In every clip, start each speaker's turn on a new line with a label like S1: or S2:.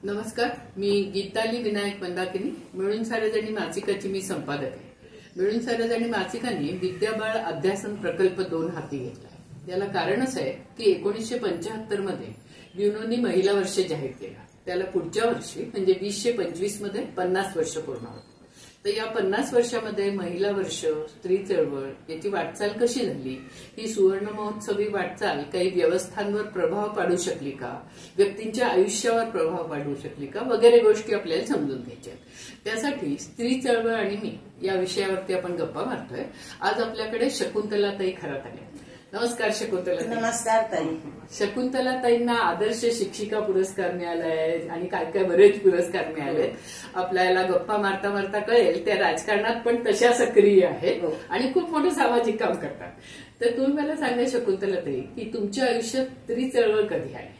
S1: नमस्कार, मी गीताली विनायक मंदाकिनी. मिळून सारेजणी मासिकाची मी संपादक आहे. मिळून सारेजणी मासिकाने विद्याबाळ अध्यासन प्रकल्प 2 हाती घेतला. याला कारणच आहे की 1975 मध्ये युनोनी महिला वर्ष जाहीर केला. त्याला पुढच्या वर्षी म्हणजे 2025 मध्ये 50 वर्ष पूर्ण होत. तर या 50 वर्षामध्ये महिला वर्ष, स्त्री चळवळ याची वाटचाल कशी झाली, ही सुवर्ण महोत्सवी वाटचाल काही व्यवस्थांवर प्रभाव पाडू शकली का, व्यक्तींच्या आयुष्यावर प्रभाव पाडू शकली का, वगैरे गोष्टी आपल्याला समजून घ्यायच्या. त्यासाठी स्त्री चळवळ आणि मी या विषयावरती आपण गप्पा मारतोय. आज आपल्याकडे शकुंतलाताई खरात आल्या. नमस्कार शकुंतलाताई.
S2: नमस्कार ताई.
S1: शकुंतलाताईंना आदर्श शिक्षिका पुरस्कार मिळालाय आणि काय काय बरेच पुरस्कार मिळाले. आपल्याला गप्पा मारता मारता कळेल त्या राजकारणात पण तशा सक्रिय आहेत आणि खूप मोठं सामाजिक काम करतात. तर तुम्ही मला सांगा शकुंतलाताई की तुमच्या आयुष्यात स्त्री चळवळ कधी आली?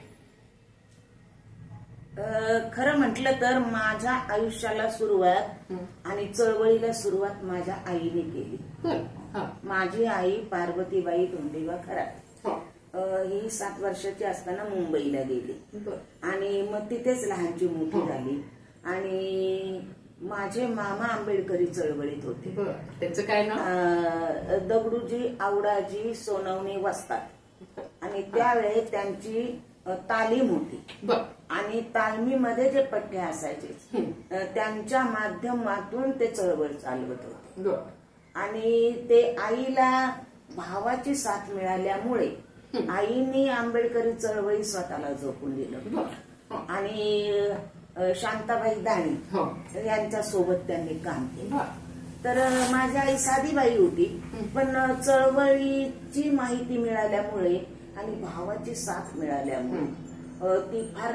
S2: खरं म्हटलं तर माझ्या आयुष्याला सुरुवात आणि चळवळीला सुरुवात माझ्या आईने केली. माझी आई पार्वतीबाई धोंडीबा खरात ही 7 वर्षाची असताना मुंबईला गेली आणि मग तिथेच लहानची मोठी झाली. आणि माझे मामा आंबेडकरी चळवळीत होते.
S1: त्यांचं काय नाव?
S2: दगडूजी आवडाजी सोनवणे वस्तात. आणि त्यावेळेस त्यांची तालीम होती आणि तालमीमध्ये जे पठ्य असायचे त्यांच्या माध्यमातून ते चळवळ चालवत होते. आणि ते आईला भावाची साथ मिळाल्यामुळे आईने आंबेडकरी चळवळी स्वतःला झोपून दिलं. आणि शांताबाई दाणी यांच्या सोबत त्यांनी काम केलं. तर माझी आई साधी बाई होती, पण चळवळीची माहिती मिळाल्यामुळे आणि भावाची साथ मिळाल्यामुळे ती फार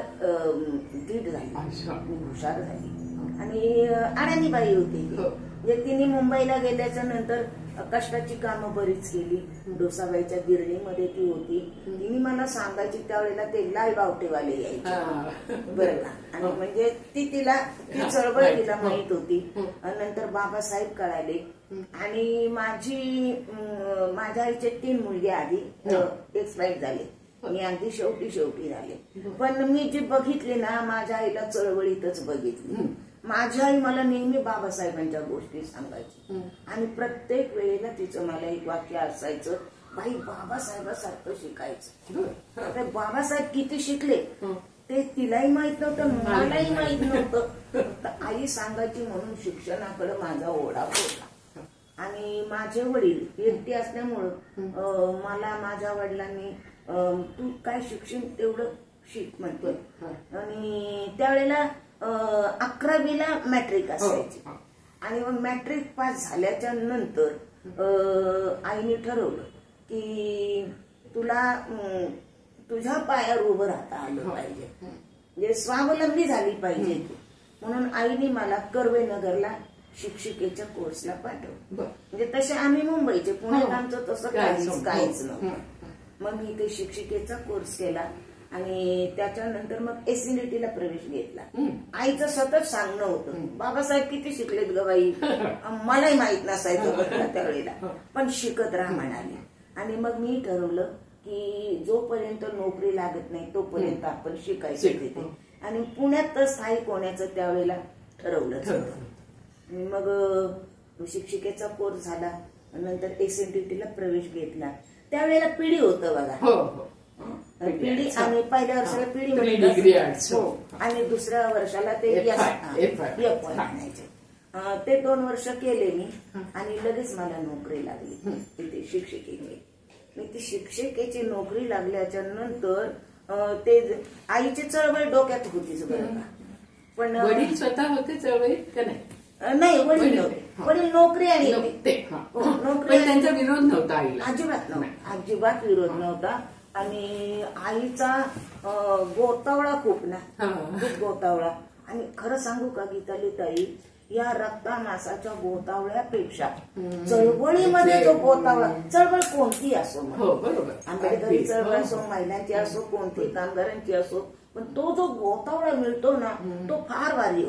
S2: धीट झाली, हुशार झाली. आणि अडाणीबाई होती म्हणजे तिने मुंबईला गेल्याच्या नंतर कष्टाची कामं बरीच केली. डोसाबाईच्या गिरणीमध्ये ती होती. तिने मला सांगायची त्यावेळेला ते लाल बावटेवाले यायचे बरं का. आणि म्हणजे तिला ती चळवळ तिला माहित होती. नंतर बाबासाहेब कळाले. आणि माझ्या आईचे 3 मुलगे आधी एक्सपायर झाले. मी अगदी शेवटी झाले. पण मी जी बघितली ना माझ्या आईला चळवळीतच बघितली. माझी आई मला नेहमी बाबासाहेबांच्या गोष्टी सांगायची आणि प्रत्येक वेळेला तिचं मला एक वाक्य असायचं, बाई बाबासाहेबासारखं शिकायचं. आता बाबासाहेब किती शिकले ते तिलाही माहित नव्हतं, मलाही माहित नव्हतं. आई सांगायची म्हणून शिक्षणाकडे माझा ओढा होता. आणि माझे वडील एकटे असल्यामुळं मला माझ्या वडिलांनी तू काय शिक्षण तेवढं शिक म्हणतोय. आणि त्यावेळेला 11वीला मॅट्रिक असायची. आणि मग मॅट्रिक पास झाल्याच्या नंतर आईने ठरवलं की तुला तुझ्या पायावर उभं राहता आलं पाहिजे, म्हणजे स्वावलंबी झाली पाहिजे तू. म्हणून आईने मला कर्वे नगरला शिक्षिकेच्या कोर्सला पाठवलं. म्हणजे तसे आम्ही मुंबईचे, पुण्यात आमचं तसं काहीच नव्हतं. मग मी ते शिक्षिकेचा कोर्स केला आणि त्याच्यानंतर मग एसएनडीटीला प्रवेश घेतला. आईचं सतत सांगणं होतं, बाबासाहेब किती शिकलेत ग बाई, मलाही माहित नसायचं बरं त्यावेळेला, पण शिकत राहा म्हणाले. आणि मग मी ठरवलं की जोपर्यंत नोकरी लागत नाही तोपर्यंत आपण शिकायचं तिथे. आणि पुण्यात स्थायिक होण्याचं त्यावेळेला ठरवलं. मग शिक्षिकेचा कोर्स झाला. नंतर एसएनडीटीला प्रवेश घेतला. त्यावेळेला पिढी होतं बघा, पिढी. आणि पहिल्या वर्षाला पिढी आणि दुसऱ्या वर्षाला ते म्हणायचे. ते 2 वर्ष केले मी आणि लगेच मला नोकरी लागली तिथे शिक्षिकेची. मी ती शिक्षिकेची नोकरी लागल्याच्या नंतर ते आईची चळवळ डोक्यात होतीच बरं का. पण
S1: वडील स्वतः होते चळवळीत का नाही?
S2: नाही, वडील नव्हते. वडील नोकरी आणि
S1: नोकरी, त्यांचा विरोध नव्हता आईला,
S2: अजिबात विरोध नव्हता. आणि आईचा गोतावळा खूप ना, खूप गोतावळा. आणि खरं सांगू का गीताली ताई, या रक्तामासाच्या गोतावळ्यापेक्षा चळवळीमध्ये जो गोतावळा, चळवळ कोणती असो, आंबेडकरी चळवळ असो, महिलांची असो, कोणती कामगारांची असो, पण तो जो गोतावळा मिळतो ना तो फार भारी,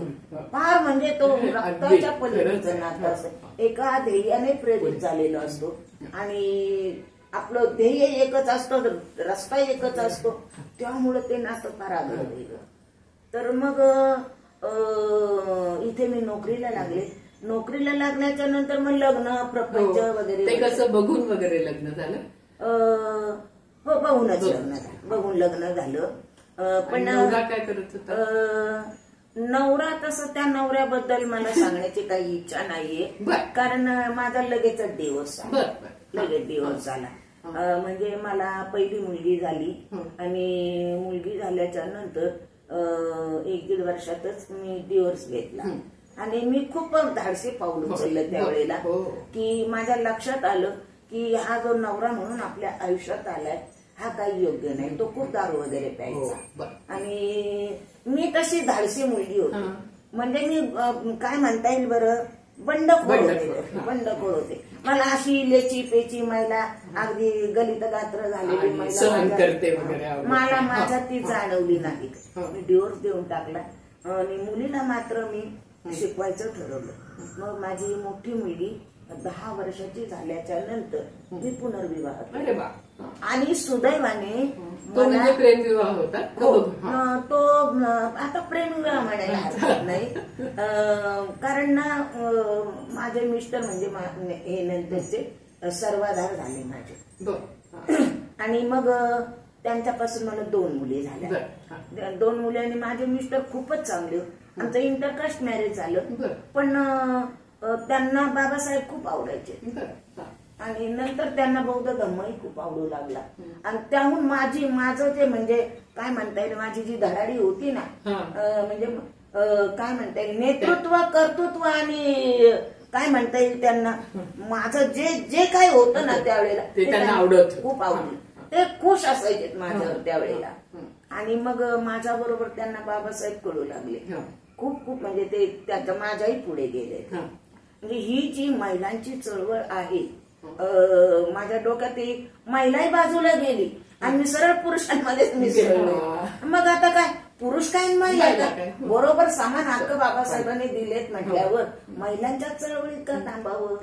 S2: फार म्हणजे तो रक्ताच्या पलीकडचं नातं असतं. एका ध्येयाने प्रेरित झालेला असतो आणि आपलं ध्येय एकच असतं, रस्ता एकच असतो. त्यामुळे ते नातं फार आग्रह. तर मग इथे मी नोकरीला लागले. नोकरीला लागल्याच्या नंतर मग लग्न प्रपंच वगैरे.
S1: ते कसं बघून वगैरे लग्न झालं?
S2: हो, बघूनच लग्न झालं. बघून लग्न झालं. पण
S1: नवरा काय करत होता?
S2: नवरा तसं त्या नवऱ्याबद्दल मला सांगण्याची काही इच्छा नाहीये, कारण माझा लगेचच डिवोर्स झाला. लगेच डिवोर्स झाला. म्हणजे मला पहिली मुलगी झाली आणि मुलगी झाल्याच्या नंतर 1-1.5 वर्षातच मी डिवोर्स घेतला. आणि मी खूप धाडसी पाऊल उचललं त्यावेळेला, की माझ्या लक्षात आलं की हा जो नवरा म्हणून आपल्या आयुष्यात आलाय हा काही योग्य नाही. तो खूप दारू वगैरे प्यायचा आणि मी तशी धाडसी मुलगी होती. म्हणजे मी काय म्हणता येईल बरं, बंडखोर होते. मला अशी लेची पेची महिला, अगदी गलित गात्र झालेली महिला मला माझ्या ती जाणवली नाही. मी डिवोर्स देऊन टाकला आणि मुलीला मात्र मी शिकवायचं ठरवलं. मग माझी मोठी मुलगी 10 वर्षाची झाल्याच्या नंतर मी पुनर्विवाह केला. आणि सुदैवाने
S1: म्हणजे प्रेमविवाह होता
S2: तो. आता प्रेमविवाह म्हणायला हरकत नाही, कारण ना माझे मिस्टर म्हणजे हे नंतरचे सर्वाधार झाले माझे. आणि मग त्यांच्यापासून मला 2 मुली झाल्या. 2 मुली आणि माझे मिस्टर खूपच चांगले. आमचं इंटरकास्ट मॅरेज झालं, पण त्यांना बाबासाहेब खूप आवडायचे आणि नंतर त्यांना बौद्ध धर्मही खूप आवडू लागला. आणि त्याहून माझं जे म्हणजे काय म्हणता येईल, माझी जी धडाडी होती ना, म्हणजे काय म्हणता येईल, नेतृत्व, कर्तृत्व आणि काय म्हणता येईल त्यांना, माझं जे काय होतं ना त्यावेळेला
S1: ते त्यांना आवडत,
S2: खूप आवडलं. ते खुश असायचे माझ्यावर त्यावेळेला. आणि मग माझ्या बरोबर त्यांना बाबासाहेब कळू लागले खूप खूप. म्हणजे ते त्याच्या माझ्याही पुढे गेले. म्हणजे ही जी महिलांची चळवळ आहे माझ्या डोक्यात, ती महिलाही बाजूला गेली आणि मी सरळ पुरुषांमध्येच मिसळले. मग आता काय, पुरुष काय महिला बरोबर समान हक्क बाबासाहेबांनी दिलेत म्हटल्यावर महिलांच्या चळवळीत का थांबावं.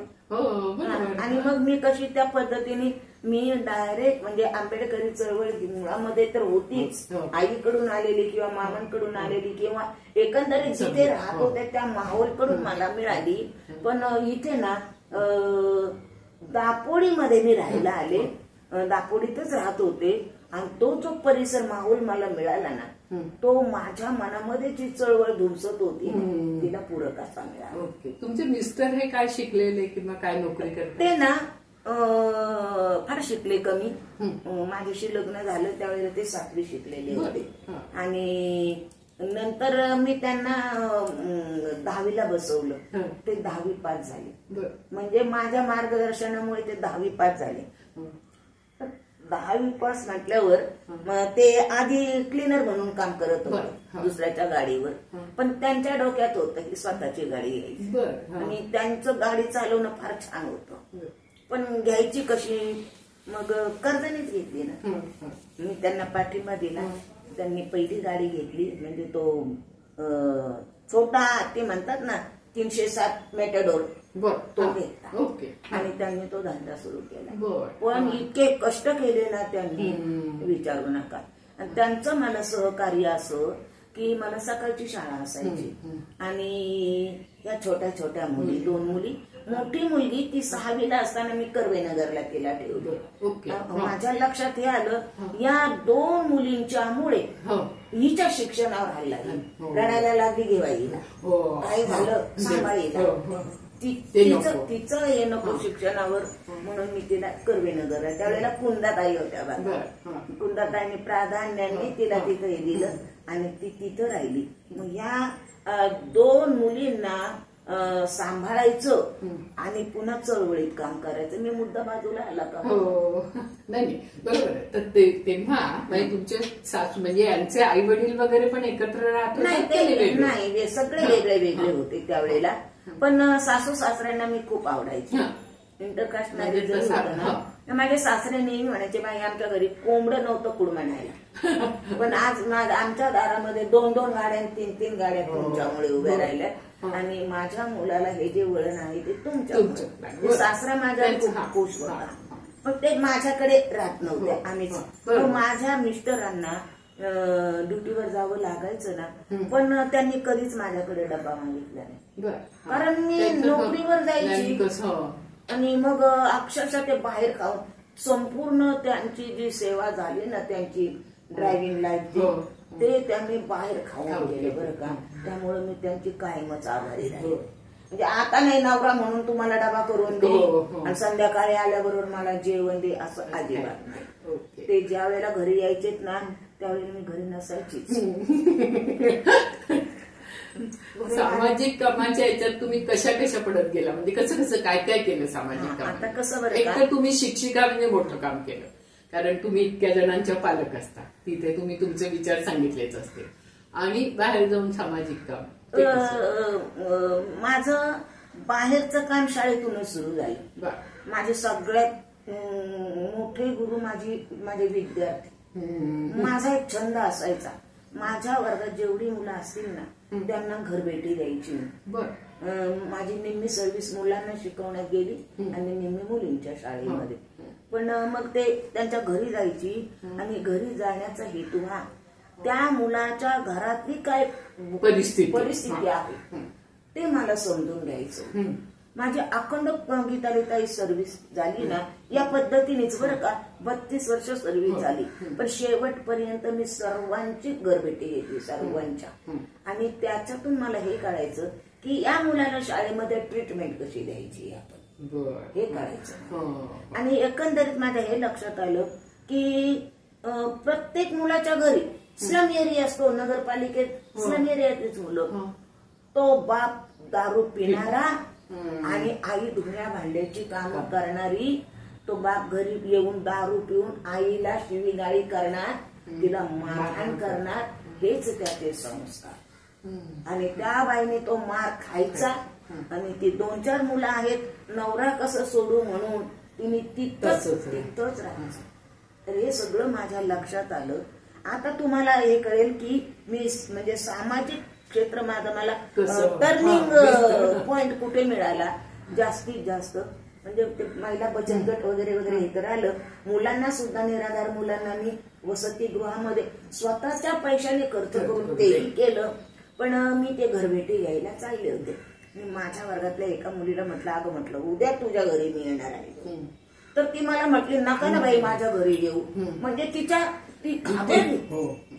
S2: आणि मग मी कशी त्या पद्धतीने मी डायरेक्ट म्हणजे आंबेडकरी चळवळ मुळामध्ये तर होतीच, आईकडून आलेली किंवा मामांकडून आलेली किंवा एकंदरीत जिथे राहत होते त्या माहोलकडून मला मिळाली. पण इथे ना दापोडीमध्ये मी राहायला आले, दापोडीतच राहत होते आणि तो जो परिसर माहोल मला मिळाला ना, तो माझ्या मनामध्ये जी चळवळ धुमसत होती तिला पूरक असा मिळाला.
S1: तुमचे मिस्टर हे काय शिकलेले किंवा काय नोकरी करते?
S2: ते ना फार शिकले कमी. माझ्याशी लग्न झालं त्यावेळेला ते 7वी शिकलेले होते. आणि नंतर मी त्यांना 10वीला बसवलं. ते 10वी पास झाले. म्हणजे माझ्या मार्गदर्शनामुळे ते 10वी पास झाले. 10वी पास म्हटल्यावर ते आधी क्लीनर म्हणून काम करत होते दुसऱ्याच्या गाडीवर. पण त्यांच्या डोक्यात होतं की स्वतःची गाडी घ्यायची आणि त्यांचं गाडी चालवणं फार छान होतं. पण घ्यायची कशी, मग कर्जानेच घेतली ना. मी त्यांना पाठिंबा दिला. त्यांनी पहिली गाडी घेतली, म्हणजे तो छोटा ते म्हणतात ना 307 मेटाडोर, तो घेतला आणि त्यांनी तो धंदा सुरू केला. पण इतके कष्ट केले ना त्यांनी विचारू नका. आणि त्यांचं मला सहकार्य असं की मला सकाळची शाळा असायची आणि या छोट्या छोट्या मुली, 2 मुली. मोठी मुलगी ती 6वीला असताना मी कर्वेनगरला तिला ठेवली. माझ्या लक्षात हे आलं, या 2 मुलींच्यामुळे हिच्या शिक्षणावर हल्ला रडायला लागली घेवायला. काय झालं सांभाळीला, तिचं हे नको शिक्षणावर, म्हणून मी तिला कर्वेनगरला, त्यावेळेला कुंदाताई होत्या बघा, कुंदाताईने प्राधान्याने तिला तिथं हे दिलं आणि ती तिथं राहिली. मग या 2 मुलींना सांभाळायचं आणि पुन्हा चळवळीत काम करायचं. मी मुद्दा बाजूला आला का?
S1: नाही, बरोबर आहे. तर तेव्हा म्हणजे तुमचे सासू म्हणजे यांचे आई वडील वगैरे पण एकत्र राहत
S2: नाही, सगळे वेगळे वेगळे होते त्यावेळेला. पण सासू सासऱ्यांना मी खूप आवडायची. इंटरकास्ट मॅरेज होतं ना, माझे सासरे नेहमी म्हणायचे, बाई आमच्या घरी कोंबडं नव्हतं कुड म्हणायला, पण आज आमच्या दारामध्ये 2-2 गाड्या 3-3 गाड्या तुमच्यामुळे उभ्या राहिल्या आणि माझ्या मुलाला हे जे वळण आहे ते तुमच्यामुळे. सासरा माझा खूप खुश होता, पण ते माझ्याकडे राहत नव्हते. आम्हीच माझ्या मिस्टरांना ड्युटीवर जावं लागायचं ना, पण त्यांनी कधीच माझ्याकडे डबा मागितला नाही. कारण मी नोकरीवर जायची आणि मग अक्षरशः ते बाहेर खाऊन संपूर्ण त्यांची जी सेवा झाली ना, त्यांची ड्रायव्हिंग लाईफ ते त्यांनी बाहेर खाऊन गेले बरं का. त्यामुळे मी त्यांची कायमच आभारी राहिले. म्हणजे आता नाही नवरा म्हणून तुम्हाला डबा करून दे आणि संध्याकाळी आल्याबरोबर मला जेवण दे असं अजिबात नाही. ते ज्या वेळेला घरी यायचेत ना त्यावेळेला मी घरी नसायचीच.
S1: सामाजिक कामाच्या याच्यात तुम्ही कशा कशा पडत गेला, म्हणजे कसं कसं काय काय केलं सामाजिक काम?
S2: आता कसं बरं,
S1: एक तर तुम्ही शिक्षिका म्हणजे मोठं काम केलं, कारण तुम्ही इतक्या जणांच्या पालक असता, तिथे तुम्ही तुमचे विचार सांगितलेच असते, आणि बाहेर जाऊन सामाजिक काम.
S2: माझं बाहेरचं काम शाळेतूनच सुरू झालं. माझे सगळ्यात मोठे गुरु माझे विद्यार्थी. माझा एक छंद असायचा, माझ्या वर्गात जेवढी मुलं असतील ना त्यांना घरभेटी द्यायची. माझी निम्मी सर्व्हिस मुलांना शिकवण्यात गेली आणि निम्मी मुलींच्या शाळेमध्ये. पण मग ते त्यांच्या घरी जायची आणि घरी जाण्याचा हेतू हा त्या मुलाच्या घरातली काय परिस्थिती आहे ते मला समजून घ्यायचं. माझी अखंड गीतालीताई सर्व्हिस झाली ना या पद्धतीनेच बरं का. 32 वर्ष सर्व्हिस झाली, पण शेवटपर्यंत मी सर्वांची घरभेटी घेतली, सर्वांच्या. आणि त्याच्यातून मला हे कळायचं की या मुलाला शाळेमध्ये ट्रीटमेंट कशी द्यायची आपण, हे कळायचं. आणि एकंदरीत माझ्या हे लक्षात आलं की प्रत्येक मुलाच्या घरी स्लम एरिया असतो, नगरपालिकेत स्लम एरियातलीच मुलं, तो बाप दारू पिणारा आणि आई धुण्या भांड्याची कामं करणारी, तो बाप घरी येऊन दारू पिऊन आईला शिवीगाळी करणार, तिला मारहाण करणार, हेच त्याचे संस्कार. आणि त्या बाईने तो मार खायचा आणि ती 2-4 मुलं आहेत, नवरा कसं सोडू म्हणून तिने तिथंच राहायचं. तर हे सगळं माझ्या लक्षात आलं. आता तुम्हाला हे कळेल की मी म्हणजे सामाजिक क्षेत्र माझं मला टर्निंग पॉइंट कुठे मिळाला जास्तीत जास्त, म्हणजे महिला बचत गट वगैरे वगैरे हे तर आलं. मुलांना सुद्धा निराधार मुलांना मी वसतिगृहामध्ये स्वतःच्या पैशाने खर्च करून तेही केलं. पण मी ते घरभेटी घ्यायला चालले होते. मी माझ्या वर्गातल्या एका मुलीला म्हटलं, अगं म्हटलं उद्या तुझ्या घरी मी येणार आहे. तर ती मला म्हटली, नका ना बाई माझ्या घरी येऊ. म्हणजे ती घाबरली,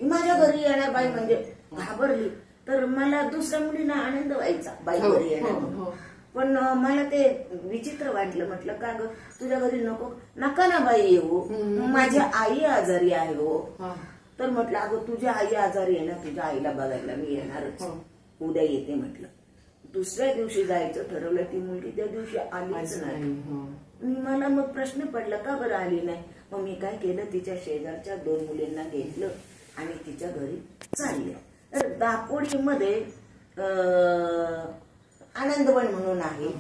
S2: माझ्या घरी येणार बाई म्हणजे घाबरली. तर मला दुसऱ्या मुलींना आनंद व्हायचा बाई घरी येणार. पण मला ते विचित्र वाटलं. म्हटलं का ग तुझ्या घरी नका ना बाई येऊ, माझी आई आजारी आहे हो. तर म्हटलं अगं तुझी आई आजारी आहे ना, तुझ्या आईला बघायला मी येणारच, उद्या येते म्हटलं. दुसऱ्या दिवशी जायचं ठरवलं, ती मुलगी त्या दिवशी आलीच नाही. मला मग प्रश्न पडला का बरं आली नाही. मग मी काय केलं, तिच्या शेजारच्या 2 मुलींना घेतलं आणि तिच्या घरी चालले. तर दापोडीमध्ये आनंदवन म्हणून आहे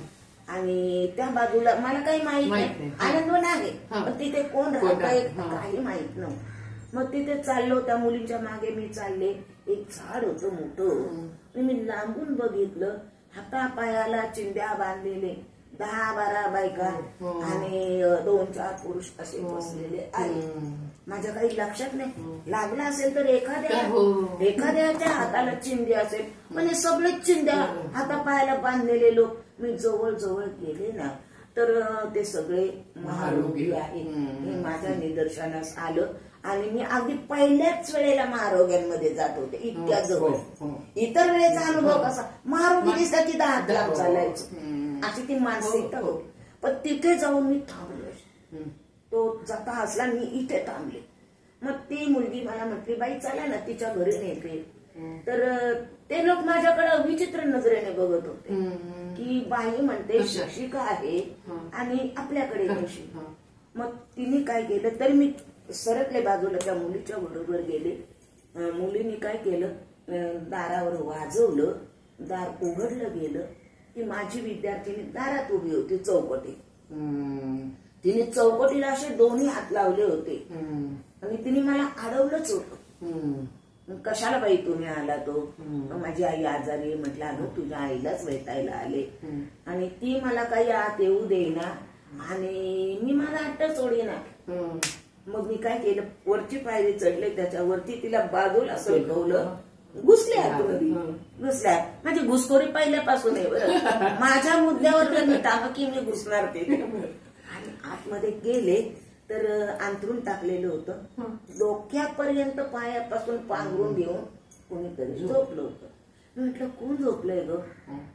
S2: आणि त्या बाजूला मला काही माहित नाही, आनंदवन आहे पण तिथे कोण राहतंय काही माहित नव्हतं. मग तिथे चाललो, त्या मुलींच्या मागे मी चालले. एक झाड होतं मोठं, मी लांबून बघितलं, हातापायाला चिंध्या बांधलेले 10-12 बायका आणि 2-4 पुरुष असे बसलेले आहे. माझ्या काही लक्षात नाही, लागला असेल तर एखाद्याच्या हाताला चिंधी असेल, पण हे सगळे चिंध्या हातापायाला बांधलेले लोक. मी जवळ जवळ गेले ना तर ते सगळे महारोगी आहेत हे माझ्या निदर्शनास आलं. आणि मी अगदी पहिल्याच वेळेला महारोग्यांमध्ये जात होते, इतक्या जवळ. इतर वेळेचा अनुभव कसा, महारोगी दिसला की हात लांब चालायचं, अशी ती मानसिकता होती. पण तिथे जाऊन मी थांबलो. तो जाता असला, मी इथे थांबले. मग ती मुलगी मला म्हटली, बाई चला ना तिच्या घरी नेते. तर ते लोक माझ्याकडे विचित्र नजरेने बघत होते की बाई म्हणते शिक्षिका आहे आणि आपल्याकडे कशी. मग तिने काय केलं, तर मी सरकले बाजूला, त्या मुलीच्या बरोबर गेले. मुलीने काय केलं, दारावर वाजवलं, दार उघडलं गेलं की माझी विद्यार्थिनी दारात उभी होती चौकटीत. तिने चौकटीला असे 2 हात लावले होते आणि तिने मला अडवलंच होतं. कशाला बाई तुम्ही आला तो, माझी आई आजारी. म्हटलं अगं तुझ्या आईलाच भेटायला आले. आणि ती मला काही आत येऊ देईना आणि मी मला आठ सोडेना. मग मी काय केलं, वरची पायरी चढले, त्याच्यावरती तिला बाजूला सरकवलं, घुसल्या आतमध्ये. घुसल्या म्हणजे घुसखोरी पहिल्यापासून आहे बरं. माझ्या मुद्द्यावर जर मी टाक की मी घुसणार ते. आणि आतमध्ये गेले तर अंथरून टाकलेलं होतं, डोक्यापर्यंत पायापासून पांघरून घेऊन कोणीतरी झोपलं होतं. मी म्हटलं कोण झोपलंय ग?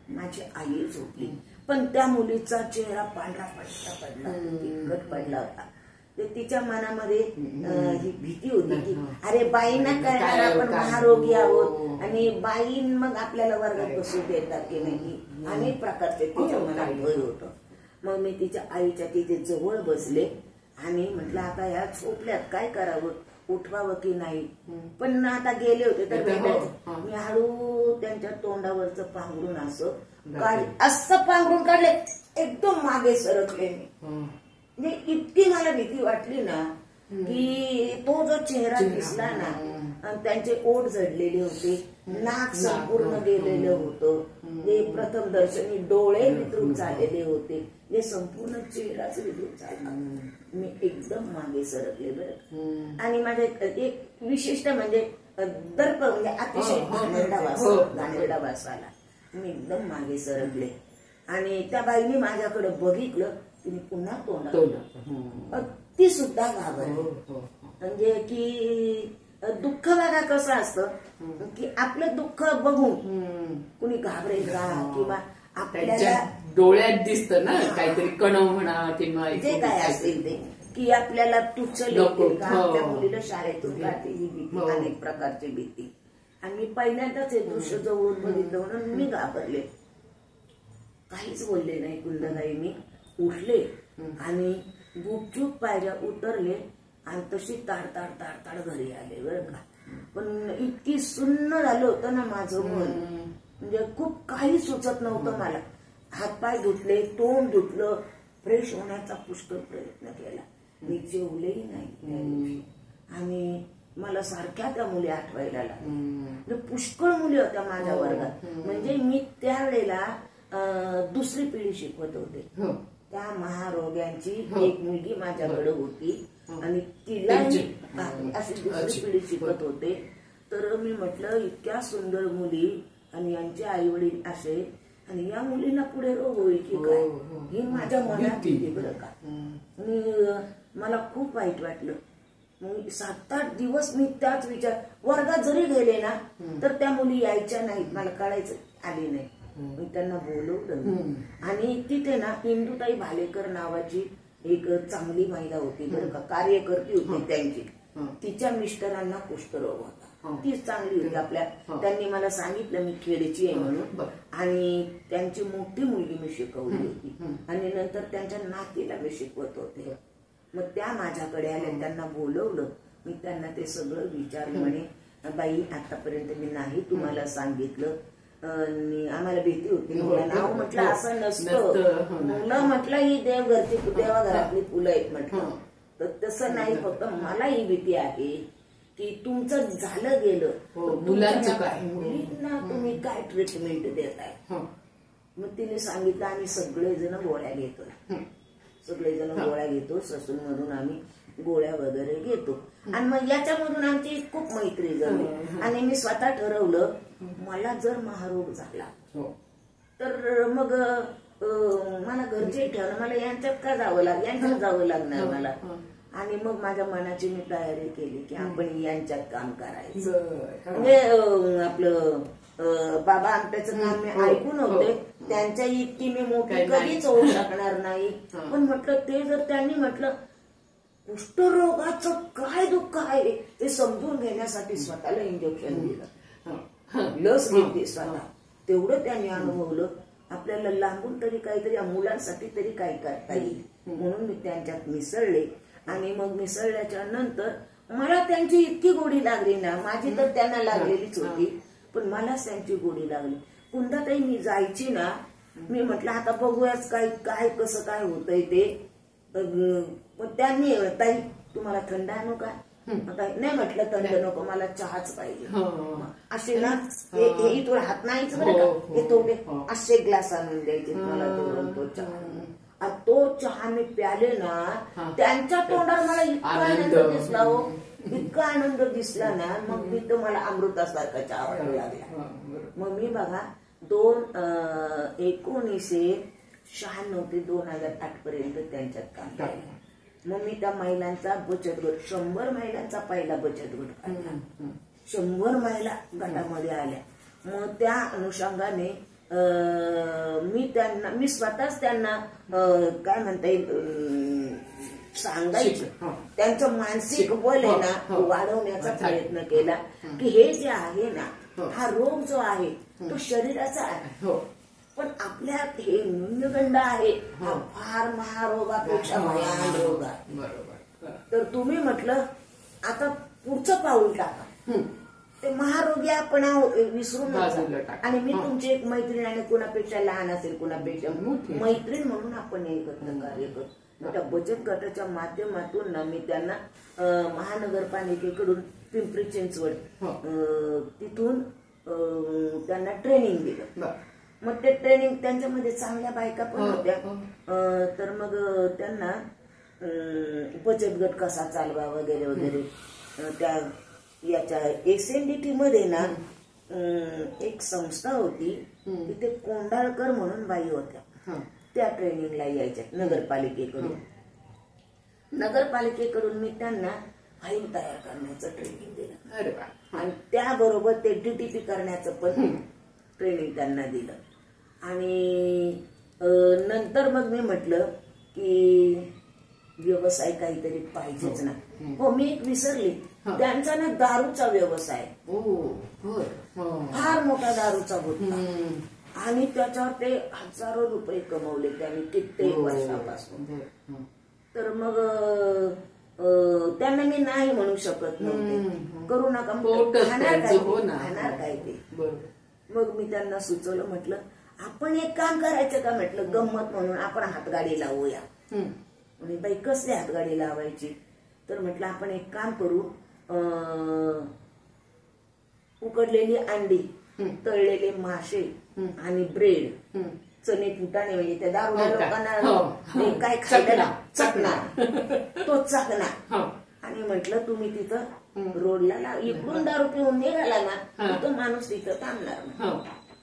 S2: माझी आई झोपली. पण त्या मुलीचा चेहरा पांढरा पडला होता. ते तिच्या मनामध्ये ही भीती होती की अरे बाईंना कळणार आपण महारोगी आहोत आणि बाई मग आपल्याला वर्गात बसू देतात की नाही, अनेक प्रकारचे तिच्या मनात भय होतं. मग मी तिच्या आईच्या तिथे जवळ बसले आणि म्हटलं आता या झोपल्यात, काय करावं, उठवावं की नाही. पण आता गेले होते तर मी हळू त्यांच्या तोंडावरचं पांघरून असं पांघरून काढले, एकदम मागे सरकले मी. म्हणजे इतकी मला भीती वाटली ना की तो जो चेहरा दिसला ना, त्यांचे ओठ जडलेले होते, नाक संपूर्ण गेलेलं होतं, ते प्रथम दर्शनी डोळे विद्रुप झालेले होते, हे संपूर्ण चेहराच विद्रुप झाला. मी एकदम मागे सरकले बरं. आणि माझे एक विशिष्ट म्हणजे दर्प म्हणजे अतिशय घाणेरडा वास आला. मी एकदम मागे सरकले आणि त्या बाईने माझ्याकडे बघितलं, तिने पुन्हा तोंडात ती सुद्धा घाबरली. म्हणजे की दुःख बघा कसं असतं की आपलं दुःख बघून कुणी घाबरेल का, किंवा आपल्याला
S1: डोळ्यात दिसतं ना काहीतरी कणव म्हणा किंवा
S2: जे काय असेल ते, की आपल्याला तुच्छ लेखतील का, आपल्या मुलीला शाळेतून काढते, ही भीती, अनेक प्रकारची भीती. आणि मी पहिल्यांदाच हे दृश्य जवळून बघितलं म्हणून मी घाबरले. काहीच बोलले नाही कुंदबाई. मी उठले आणि गुपचूप पायऱ्या उतरले आणि तशी ताड घरी आले बरं का. पण इतकी सुन्न झालं होतं ना माझं मन, म्हणजे खूप काही सुचत नव्हतं मला. हातपाय धुतले, तोंड धुतलं, फ्रेश होण्याचा पुष्कळ प्रयत्न केला. मी जेवलेही नाही आणि मला सारख्या त्या मुली आठवायला लागल्या. पुष्कळ मुली होत्या माझ्या वर्गात. म्हणजे मी त्यावेळेला दुसरी पिढी शिकवत होते. त्या महारोग्यांची एक मुलगी माझ्याकडे होती आणि तिला अशी दुसरी पिढी शिकत होते. तर मी म्हटलं इतक्या सुंदर मुली आणि यांचे आई वडील असे, आणि या मुलींना पुढे रोग होईल की काय, ही माझ्या मनात येते बरं का. आणि मला खूप वाईट वाटलं. मग 7-8 दिवस मी त्याच विचार, वर्गात जरी गेले ना तर त्या मुली यायच्या नाहीत, मला कळायचं आली नाही. मी त्यांना बोलवलं आणि तिथे ना इंदुताई भालेकर नावाची एक चांगली महिला होती बरं का, कार्यकर्ती होती त्यांची. तिच्या मिस्टरांना कुष्ठरोग होता, तीच चांगली होती आपल्या. त्यांनी मला सांगितलं मी खेडची आहे म्हणून, आणि त्यांची मोठी मुलगी मी शिकवली होती आणि नंतर त्यांच्या नातीला मी शिकवत होते. मग त्या माझ्याकडे आल्या, त्यांना बोलवलं. मी त्यांना ते सगळं विचारलं. म्हणे बाई आतापर्यंत मी नाही तुम्हाला सांगितलं, आम्हाला भीती होती. नाव म्हटलं असं नसतं, मुलं म्हटलं ही देवघरातली फुलं आहेत म्हटलं, तर तसं नाही. फक्त मला ही भीती आहे की तुमचं झालं गेलं, मुलींना तुम्ही काय ट्रीटमेंट देताय. मग तिने सांगितलं आम्ही सगळेजण गोळ्या घेतो, गोळ्या घेतो, ससून मधून आम्ही गोळ्या वगैरे घेतो. आणि मग याच्यामधून आमची खूप मैत्री झाली. आणि मी स्वतः ठरवलं मला जर महारोग झाला तर मग मला घरचे ठेवलं, मला यांच्यात का जावं यांच्यात जावं लागणार मला. आणि मग माझ्या मनाची मी तयारी केली की आपण यांच्यात काम करायचं. म्हणजे आपलं बाबा आमट्याचं काम मी ऐकून होते, त्यांच्या इतकी मी मोठी कधीच होऊ शकणार नाही. पण म्हटलं ते जर त्यांनी म्हटलं कुष्ठरोगाचं काय दुःख आहे ते समजून घेण्यासाठी स्वतःला इंजेक्शन दिलं, लस घेतली स्वतः, तेवढं त्यांनी अनुभवलं. आपल्याला लांबून तरी काहीतरी मुलांसाठी तरी काय करता येईल म्हणून मी त्यांच्यात मिसळले. आणि मग मिसळल्याच्या नंतर मला त्यांची इतकी गोडी लागली ना, माझी तर त्यांना लागलेलीच होती, पण मलाच त्यांची गोडी लागली. कुंदाताई मी जायची ना, मी म्हटलं आता बघूयाच काय काय कसं काय होतंय ते. पण त्यांनी ताई तुम्हाला थंड आणू का, नाही म्हटलं थंड नको, मला चहाच पाहिजे. असे ना हे थोडं हात नाहीच बरं का, हे थोडे असे ग्लास आणून द्यायचे मला तो चहा. तो चहा मी प्याले ना, त्यांच्या तोंडावर मला इतका आनंद दिसला हो, इतका आनंद दिसला ना, मग मी तर मला अमृतासारखा चहा वाटू लागला. मग मी बघा 1996 ते 2008 पर्यंत त्यांच्यात काम केलं. मग मी त्या महिलांचा बचत गट, 100 महिलांचा पहिला बचत गट काढला. 100 महिला गटामध्ये आल्या. मग त्या अनुषंगाने मी स्वतःच त्यांना काय म्हणता येईल सांगायचं, त्यांचं मानसिक बल आहे ना वाढवण्याचा प्रयत्न केला की हे जे आहे ना, हा रोग जो आहे तो शरीराचा आहे, पण आपल्यात हे न्यूनगंड आहे, हा फार महारोगापेक्षा भयान रोग आहे. तर तुम्ही म्हटलं आता पुढचं पाऊल टाका, ते महारोगी आपण विसरून नका. आणि मी तुमची एक मैत्रीण, आणि कुणापेक्षा लहान असेल कुणापेक्षा मैत्रीण म्हणून आपण एकत्र कार्य करतो. त्या बचत गटाच्या माध्यमातून ना मी त्यांना महानगरपालिकेकडून पिंपरी चिंचवड तिथून त्यांना ट्रेनिंग दिलं. मग ते ट्रेनिंग त्यांच्यामध्ये चांगल्या बायका पण होत्या. तर मग त्यांना बचत गट कसा चालवा वगैरे वगैरे, त्या याच्या SNDT मध्ये ना एक संस्था होती, तिथे कोंडाळकर म्हणून बाई होत्या, त्या ट्रेनिंगला यायच्या नगरपालिकेकडून मी त्यांना फाईल तयार करण्याचं ट्रेनिंग दिलं. आणि त्याबरोबर ते DTP करण्याचं पण ट्रेनिंग त्यांना दिलं. आणि नंतर मग मी म्हटलं की व्यवसाय काहीतरी पाहिजेच ना. हो, मी एक विसरली, त्यांचा ना दारूचा व्यवसाय, फार मोठा दारूचा होता. आणि त्याच्यावर ते हजारो रुपये कमवले त्यांनी कित्येक वर्षापासून. तर मग त्यांना मी नाही म्हणू शकत नव्हते, करू नका, खाणार काय ते. मग मी त्यांना सुचवलं, म्हटलं आपण एक काम करायचं का, म्हटलं गंमत म्हणून आपण हातगाडी लावूया. आणि बाई कसली हातगाडी लावायची, तर म्हटलं आपण एक काम करू, उकडलेली अंडी, तळलेले मासे आणि ब्रेड, चणे फुटाणे, म्हणजे त्या दारुड्या लोकांना काय खायला चकणार, तो चकणार. आणि म्हटलं तुम्ही तिथं रोडला इकडून दारू पिऊन निघाला ना, तो माणूस तिथं थांबणार नाही.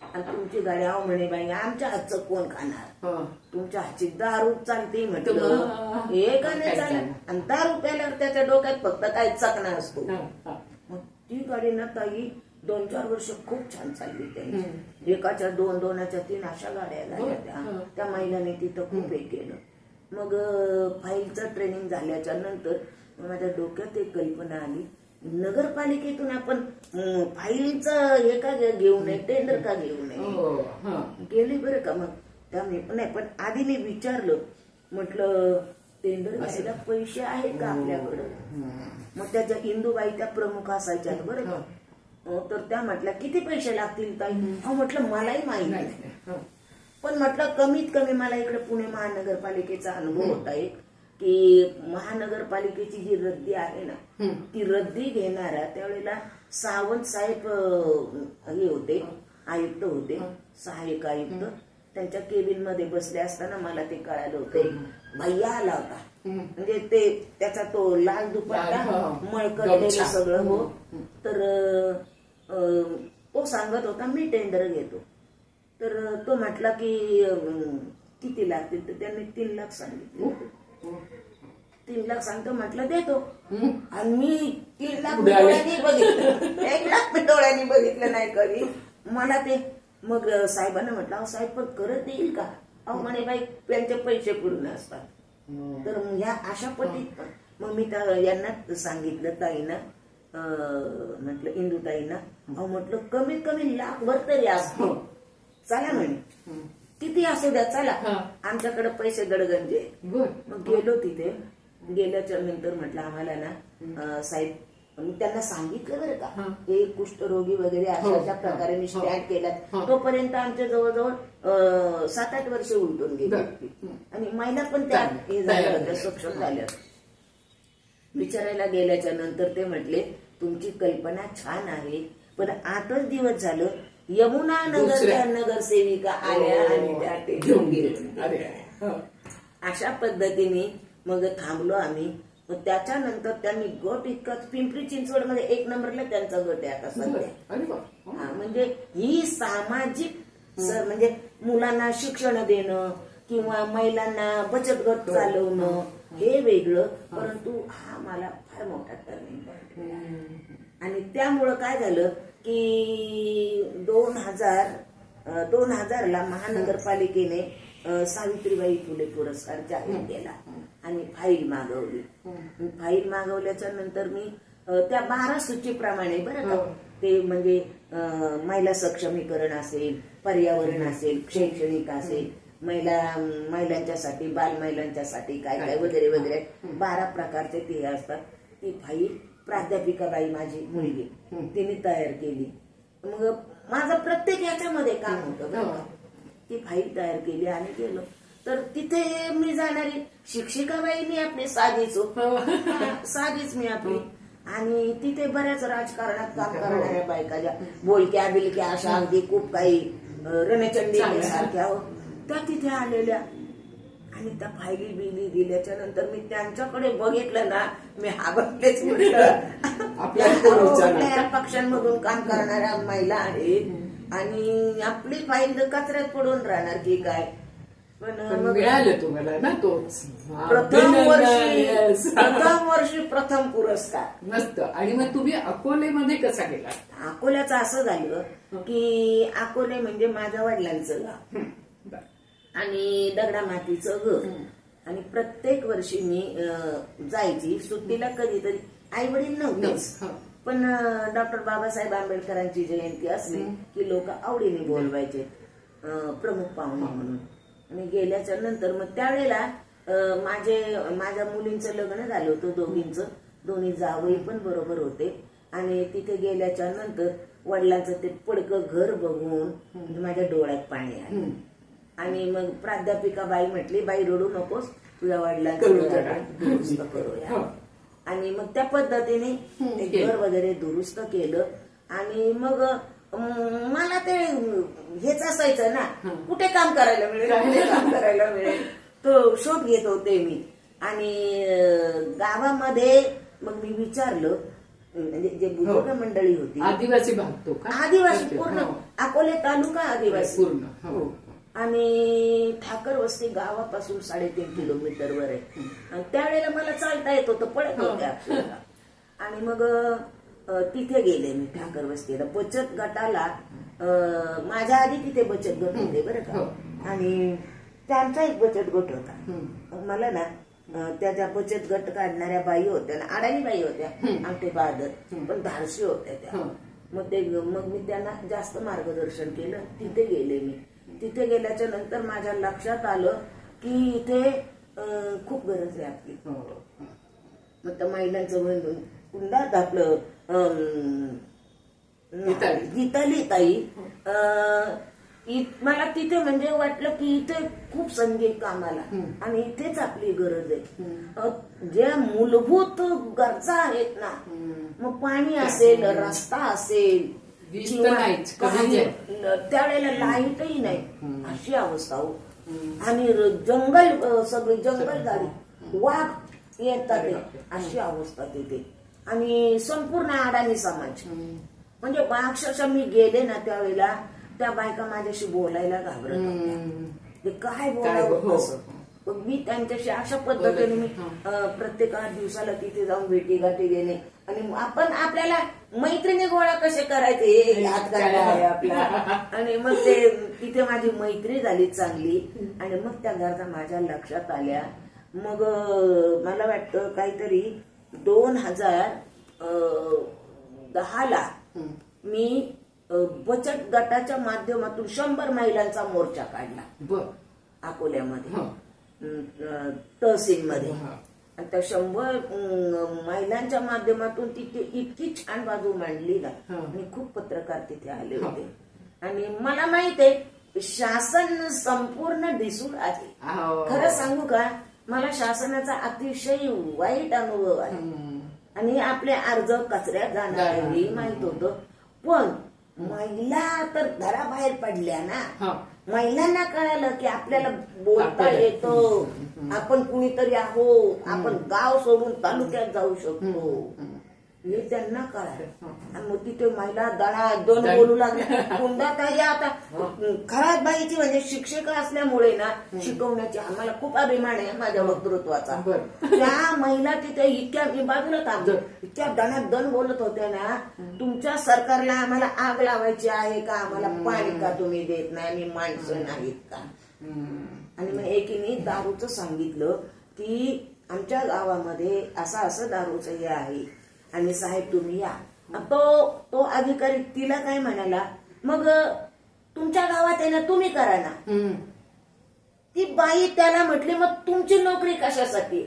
S2: आणि तुमची गाडी आव म्हणे बाई, आमच्या हातचं कोण खाणार, तुमच्या हातची दारू चालते. म्हटलं हे का नाही चालत. आणि दारू प्यायल्यावर त्याच्या डोक्यात फक्त काय चकणा असतो. मग ती गाडी ना ताई 2-4 वर्ष खूप छान चालली त्यांची. एकाच्या 2-2च्या 3 अशा गाड्या झाल्या त्या महिलांनी तिथं खूप हे केलं. मग फाईलचं ट्रेनिंग झाल्याच्या नंतर माझ्या डोक्यात एक कल्पना आली, नगरपालिकेतून आपण फाईलचं हे का घेऊ नये, टेंडर का घेऊ नये. गेली बरं का. मग त्यामुळे नाही, पण आधी मी विचारलं, म्हटलं टेंडर घ्यायला पैसे आहेत का आपल्याकडं. मग त्याच्या इंदूबाई त्या प्रमुख असायच्या बरं का. तर त्या म्हटल्या किती पैसे लागतील ताई. म्हटलं मलाही माहिती नाही, पण म्हटलं कमीत कमी मला इकडे पुणे महानगरपालिकेचा अनुभव होता एक, की महानगरपालिकेची जी रद्दी आहे ना, ती रद्दी घेणाऱ्या त्यावेळेला सावंत साहेब हे होते, आयुक्त होते, सहाय्यक आयुक्त. त्यांच्या केबिन मध्ये बसले असताना मला ते कळालं होतं, भैया आला होता. म्हणजे ते त्याचा तो लाल दुपट्टा मळकटलेलं सगळं. हो, तर तो सांगत होता मी टेंडर घेतो. तर तो म्हटला की किती लागतील, तर त्यांनी 3 लाख सांगितले. 3 लाख सांगतो, म्हटलं देतो. आणि मी 3 लाख डोळ्यांनी बघितलं, 1 लाख मी डोळ्यांनी बघितलं नाही कधी. मला ते मग साहेबांना म्हटलं, अहो साहेब पण करत देईल का. अहो म्हणे बाई त्यांचे पैसे पूर्ण असतात. तर ह्या अशा पद्धतीत मग मी यांना सांगितलं, ताईंना म्हटलं इंदूताईंना, अहो म्हटलं कमीत कमी लाखभर तरी असतो, चला म्हणे किती असू द्या चला, आमच्याकडे पैसे गडगंजे. मग गेलो तिथे. गेल्याच्या नंतर म्हटलं आम्हाला ना साहेब, मी त्यांना सांगितलं बरं का, हे कुष्ठरोगी वगैरे अशा प्रकारे मी स्टँड केल्यात. तोपर्यंत आमच्या जवळजवळ 7-8 वर्ष उलटून गेली. आणि महिला पण त्या हे झाल्या होत्या, सक्षम झाल्या. विचारायला गेल्याच्या नंतर ते म्हटले तुमची कल्पना छान आहे, पण 8च दिवस झालं यमुना नगरच्या नगरसेविका आल्या आणि त्या घेऊन गेल्या. अशा पद्धतीने मग थांबलो आम्ही. मग त्याच्यानंतर त्यांनी गट इतका पिंपरी चिंचवड मध्ये 1 नंबरला त्यांचा गट आहे आता सध्या. म्हणजे ही सामाजिक म्हणजे मुलांना शिक्षण देणं किंवा महिलांना बचत गट चालवणं हे वेगळं, परंतु हा मला फार मोठा टर्निंग पॉइंट. आणि त्यामुळं काय झालं की 2000ला महानगरपालिकेने सावित्रीबाई फुले पुरस्कार जाहीर केला आणि फाईल मागवली. फाईल मागवल्याच्या नंतर मी त्या 12 सूचीप्रमाणे बरं का, ते म्हणजे महिला सक्षमीकरण असेल, पर्यावरण असेल, शैक्षणिक असेल, महिलांच्यासाठी, बालमहिलांच्यासाठी काय काय वगैरे वगैरे 12 प्रकारचे ते असतात. ती फाईल प्राध्यापिकाबाई माझी मुलगी तिने तयार केली. मग माझं प्रत्येक याच्यामध्ये काम होतं. ती फाईल तयार केली आणि गेलो तर तिथे मी जाणारी शिक्षिकाबाई मी आपली साधीच मी आपली. आणि तिथे बऱ्याच राजकारणात काम करणाऱ्या बायका ज्या बोलक्या बिलक्या अशा अगदी खूप काही रणचंडी सारख्या त्या तिथे आलेल्या. आणि त्या फायली बिली दिल्याच्या नंतर मी त्यांच्याकडे बघितलं ना, मी हाबरलेच म्हटलं आपल्या पक्षांमधून काम करणाऱ्या महिला आहेत आणि आपली फाईल कचऱ्यात पडून राहणार की काय.
S1: पण मिळालं तुम्हाला ना तोच
S2: प्रथम वर्षी प्रथम पुरस्कार.
S1: मस्त. आणि मग तुम्ही अकोलेमध्ये कसा गेला?
S2: अकोल्याचं असं झालं की अकोले म्हणजे माझ्या वडिलांचं गाव आणि दगडा मातीचं घर. आणि प्रत्येक वर्षी मी जायची सुट्टीला. कधीतरी आई वडील नव्हतेच, पण डॉक्टर बाबासाहेब आंबेडकरांची जयंती असली की लोक आवडीने बोलवायचे प्रमुख पाहुणे म्हणून. आणि गेल्याच्या नंतर मग त्यावेळेला माझ्या मुलींचं लग्न झालं होतं, दोघींचं. दोन्ही जावई पण बरोबर होते. आणि तिथे गेल्याच्या नंतर वडिलांचं ते पडकं घर बघून माझ्या डोळ्यात पाणी आलं. आणि मग प्राध्यापिका बाई म्हटली, बाई रडू नकोस, तुझ्या वडिलांचं दुरुस्त करूया. आणि मग त्या पद्धतीने ते घर वगैरे दुरुस्त केलं. आणि मग मला ते हेच असायचं ना, कुठे काम करायला मिळेल तो शोध घेत होते मी. आणि गावामध्ये मग मी विचारलं, म्हणजे जे बुजुर्ग मंडळी होती,
S1: आदिवासी भाग तो का?
S2: आदिवासी पूर्ण अकोले तालुका आदिवासी पूर्ण. आणि ठाकर वस्ती गावापासून 3.5 किलोमीटरवर आहे. आणि त्यावेळेला मला चालता येत होतं, पळत होते अक्षरशः. आणि मग तिथे गेले मी ठाकर वस्तीला बचत गटाला. माझ्या आधी तिथे बचत गट होते बरं का. आणि त्यांचा एक बचत गट होता. मला ना त्या बचत गट काढणाऱ्या बाई होत्या ना, अडाणी बाई होत्या, आमटे बहादर, पण धाडशी होत्या त्या. मग मी त्यांना जास्त मार्गदर्शन केलं. तिथे गेले मी. तिथे गेल्याच्या नंतर माझ्या लक्षात आलं की इथे खूप गरज आहे आपली. मग त्या महिलांचं म्हणून कुंडात आपलं गीताली ताई, मला तिथे म्हणजे वाटलं की इथे खूप संधी कामाला आणि इथेच आपली गरज आहे. ज्या मूलभूत गरजा आहेत ना, मग पाणी असेल, रस्ता असेल, त्यावेळेला लाईटही नाही अशी अवस्था हो. आणि जंगल, सगळे जंगल झाडी, वाघ येतात अशी अवस्था तिथे. आणि संपूर्ण अडाणी समाज. म्हणजे अक्षरशः मी गेले ना त्यावेळेला त्या बायका माझ्याशी बोलायला घाबरत होत्या, काय बोलावं असं. मी त्यांच्याशी अशा पद्धतीने मी प्रत्येक 8 दिवसाला तिथे जाऊन भेटी गाठी देणे. आणि आपण आपल्याला मैत्रिणी गोळा कसे करायचे हात आहे आपला. आणि मग ते तिथे माझी मैत्री झाली चांगली. आणि मग त्या गरजा माझ्या लक्षात आल्या. मग मला वाटतं काहीतरी 2010ला मी बचत गटाच्या माध्यमातून 100 महिलांचा मोर्चा काढला अकोल्यामध्ये, तहसीलमध्ये. आणि त्या 100 महिलांच्या माध्यमातून तिथे इतकी छान बाजू मांडली ना. आणि खूप पत्रकार तिथे आले होते. आणि मला माहित आहे शासन संपूर्ण दिसून आहे. खरं सांगू का, मला शासनाचा अतिशय वाईट अनुभव आहे. आणि आपले अर्ज कचऱ्यात जाणार हे माहित होतं. पण महिला तर घराबाहेर पडल्या ना.
S1: हा.
S2: महिलांना कळालं की आपल्याला बोलता येतं, आपण कुणीतरी आहोत, आपण गाव सोडून तालुक्यात जाऊ शकतो, हे त्यांना कळालं. आणि मग तिथे महिला दण बोलू लागल्या. कुंडाताई आता खराब बाईची म्हणजे शिक्षिका असल्यामुळे ना शिकवण्याची आम्हाला खूप अभिमान आहे माझ्या वक्तृत्वाचा. त्या महिला तिथे इतक्या बाजूला थांबलो, इतक्या दणात दण बोलत होत्या ना, तुमच्या सरकारला आम्हाला आग लावायची आहे का, आम्हाला पाणी का तुम्ही देत नाही, आम्ही माणसं नाहीत का. आणि मग एकीने दारूचं सांगितलं की आमच्या गावामध्ये असं दारूचं हे आहे आणि साहेब तुम्ही या. तो अधिकारी तिला काय म्हणाला, मग तुमच्या गावात आहे ना तुम्ही करा ना. ती बाई त्याला म्हटली मग तुमची नोकरी कशासाठी,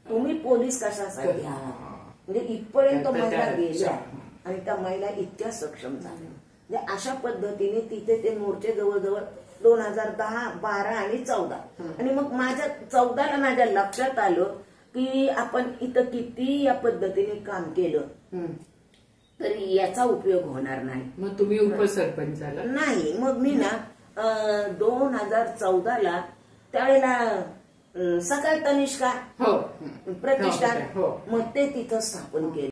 S2: तुम्ही पोलीस कशासाठी आहात. म्हणजे इथपर्यंत महिला गेल्या आणि त्या महिला इतक्या सक्षम झाल्या. म्हणजे अशा पद्धतीने तिथे ते मोर्चे जवळजवळ 2010, 12 आणि 14 आणि मग 14ला माझ्या लक्षात आलं की आपण इथं किती या पद्धतीने काम केलं तरी याचा उपयोग होणार नाही.
S1: मग तुम्ही उपसरपंच झाला?
S2: नाही, मग मी ना 2014ला त्यावेळेला सकाळ तनिष्का प्रतिष्ठान मग ते तिथं स्थापन केलं.